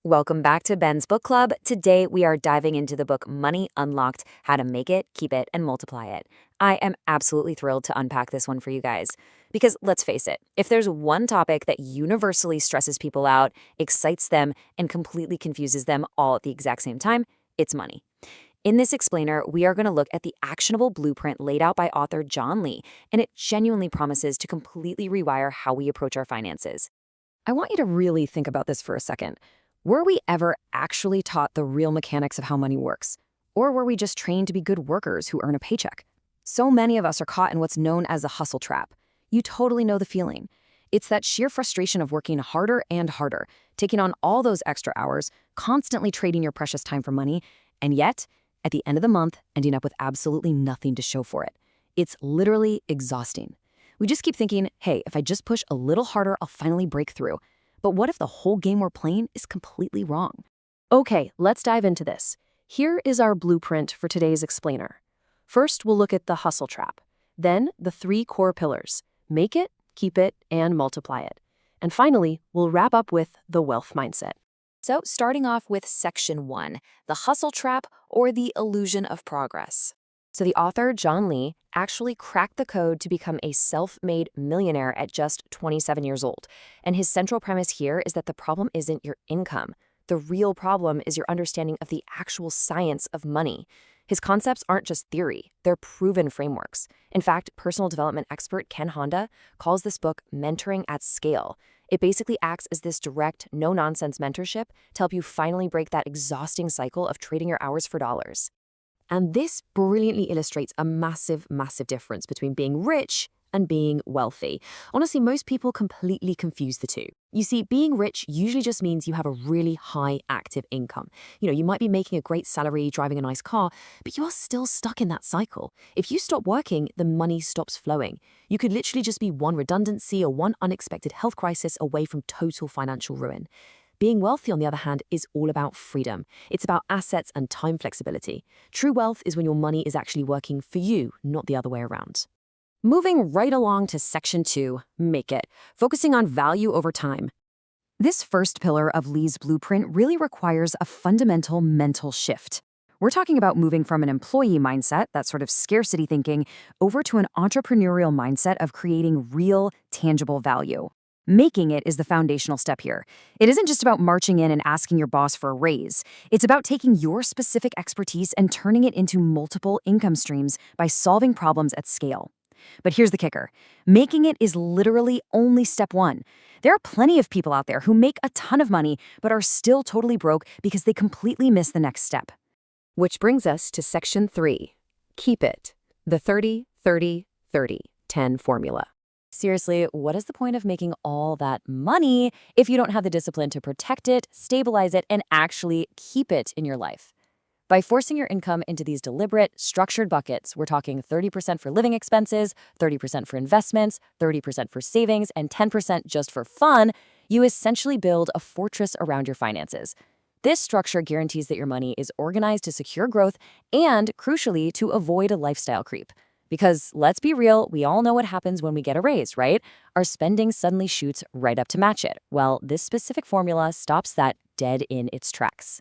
Welcome back to Ben's Book Club. Today we are diving into the book Money Unlocked: How to Make It, Keep It, and Multiply It. I am absolutely thrilled to unpack this one for you guys. Because let's face it, if there's one topic that universally stresses people out, excites them, and completely confuses them all at the exact same time, it's money. In this explainer, we are going to look at the actionable blueprint laid out by author John Lee, and it genuinely promises to completely rewire how we approach our finances. I want you to really think about this for a second. Were we ever actually taught the real mechanics of how money works? Or were we just trained to be good workers who earn a paycheck? So many of us are caught in what's known as the hustle trap. You totally know the feeling. It's that sheer frustration of working harder and harder, taking on all those extra hours, constantly trading your precious time for money, and yet, at the end of the month, ending up with absolutely nothing to show for it. It's literally exhausting. We just keep thinking, hey, if I just push a little harder, I'll finally break through. But what if the whole game we're playing is completely wrong? Okay, let's dive into this. Here is our blueprint for today's explainer. First, we'll look at the hustle trap. Then, the three core pillars: make it, keep it, and multiply it. And finally, we'll wrap up with the wealth mindset. So, starting off with Section 1, the hustle trap or the illusion of progress. So the author, John Lee, actually cracked the code to become a self-made millionaire at just 27 years old. And his central premise here is that the problem isn't your income. The real problem is your understanding of the actual science of money. His concepts aren't just theory, they're proven frameworks. In fact, personal development expert Ken Honda calls this book mentoring at scale. It basically acts as this direct, no-nonsense mentorship to help you finally break that exhausting cycle of trading your hours for dollars. And this brilliantly illustrates a massive, massive difference between being rich and being wealthy. Honestly, most people completely confuse the two. You see, being rich usually just means you have a really high active income. You might be making a great salary, driving a nice car, but you are still stuck in that cycle. If you stop working, the money stops flowing. You could literally just be one redundancy or one unexpected health crisis away from total financial ruin. Being wealthy, on the other hand, is all about freedom. It's about assets and time flexibility. True wealth is when your money is actually working for you, not the other way around. Moving right along to Section 2, make it, focusing on value over time. This first pillar of Lee's blueprint really requires a fundamental mental shift. We're talking about moving from an employee mindset, that sort of scarcity thinking, over to an entrepreneurial mindset of creating real, tangible value. Making it is the foundational step here. It isn't just about marching in and asking your boss for a raise. It's about taking your specific expertise and turning it into multiple income streams by solving problems at scale. But here's the kicker. Making it is literally only step one. There are plenty of people out there who make a ton of money but are still totally broke because they completely miss the next step. Which brings us to Section 3, keep it, the 30-30-30-10 formula. Seriously, what is the point of making all that money if you don't have the discipline to protect it, stabilize it, and actually keep it in your life? By forcing your income into these deliberate, structured buckets, we're talking 30% for living expenses, 30% for investments, 30% for savings, and 10% just for fun, you essentially build a fortress around your finances. This structure guarantees that your money is organized to secure growth and, crucially, to avoid a lifestyle creep. Because let's be real, we all know what happens when we get a raise, right? Our spending suddenly shoots right up to match it. Well, this specific formula stops that dead in its tracks.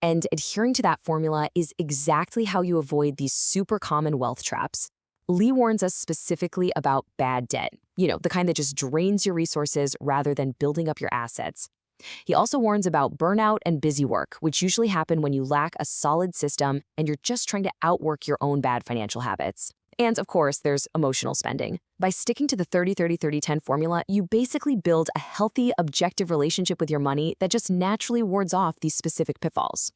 And adhering to that formula is exactly how you avoid these super common wealth traps. Lee warns us specifically about bad debt, the kind that just drains your resources rather than building up your assets. He also warns about burnout and busy work, which usually happen when you lack a solid system and you're just trying to outwork your own bad financial habits. And of course, there's emotional spending. By sticking to the 30-30-30-10 formula, you basically build a healthy, objective relationship with your money that just naturally wards off these specific pitfalls.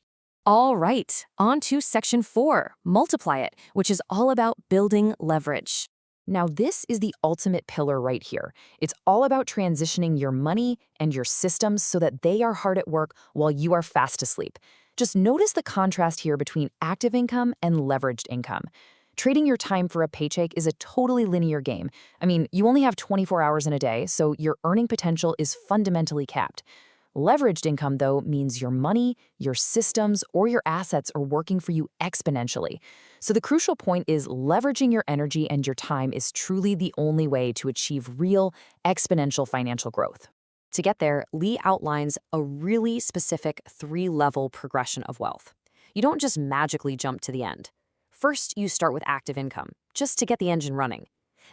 All right, on to Section 4, multiply it, which is all about building leverage. Now, this is the ultimate pillar right here. It's all about transitioning your money and your systems so that they are hard at work while you are fast asleep. Just notice the contrast here between active income and leveraged income. Trading your time for a paycheck is a totally linear game. You only have 24 hours in a day, so your earning potential is fundamentally capped. Leveraged income, though, means your money, your systems, or your assets are working for you exponentially. So the crucial point is leveraging your energy and your time is truly the only way to achieve real, exponential financial growth. To get there, Lee outlines a really specific 3-level progression of wealth. You don't just magically jump to the end. First, you start with active income, just to get the engine running.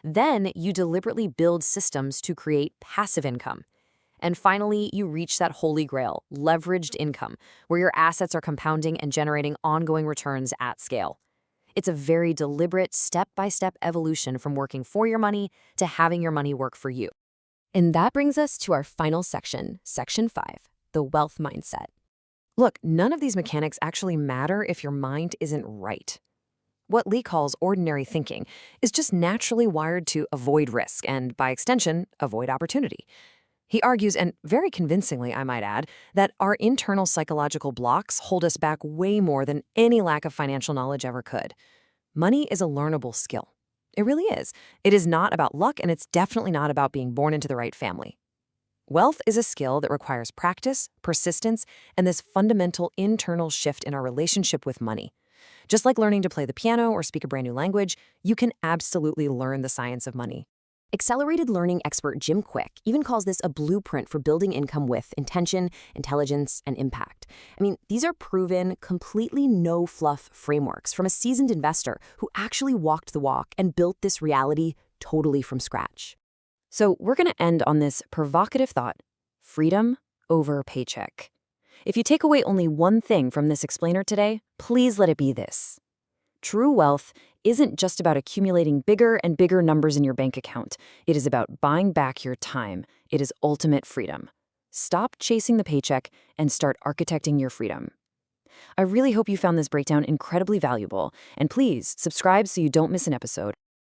Then, you deliberately build systems to create passive income. And finally, you reach that holy grail, leveraged income, where your assets are compounding and generating ongoing returns at scale. It's a very deliberate, step-by-step evolution from working for your money to having your money work for you. And that brings us to our final section, Section 5, the wealth mindset. Look, none of these mechanics actually matter if your mind isn't right. What Lee calls ordinary thinking is just naturally wired to avoid risk and, by extension, avoid opportunity. He argues, and very convincingly I might add, that our internal psychological blocks hold us back way more than any lack of financial knowledge ever could. Money is a learnable skill. It really is. It is not about luck, and it's definitely not about being born into the right family. Wealth is a skill that requires practice, persistence, and this fundamental internal shift in our relationship with money. Just like learning to play the piano or speak a brand new language, you can absolutely learn the science of money. Accelerated learning expert Jim Quick even calls this a blueprint for building income with intention, intelligence, and impact. I mean, these are proven, completely no-fluff frameworks from a seasoned investor who actually walked the walk and built this reality totally from scratch. So we're going to end on this provocative thought: freedom over paycheck. If you take away only one thing from this explainer today, please let it be this. True wealth isn't just about accumulating bigger and bigger numbers in your bank account. It is about buying back your time. It is ultimate freedom. Stop chasing the paycheck and start architecting your freedom. I really hope you found this breakdown incredibly valuable, and please subscribe so you don't miss an episode.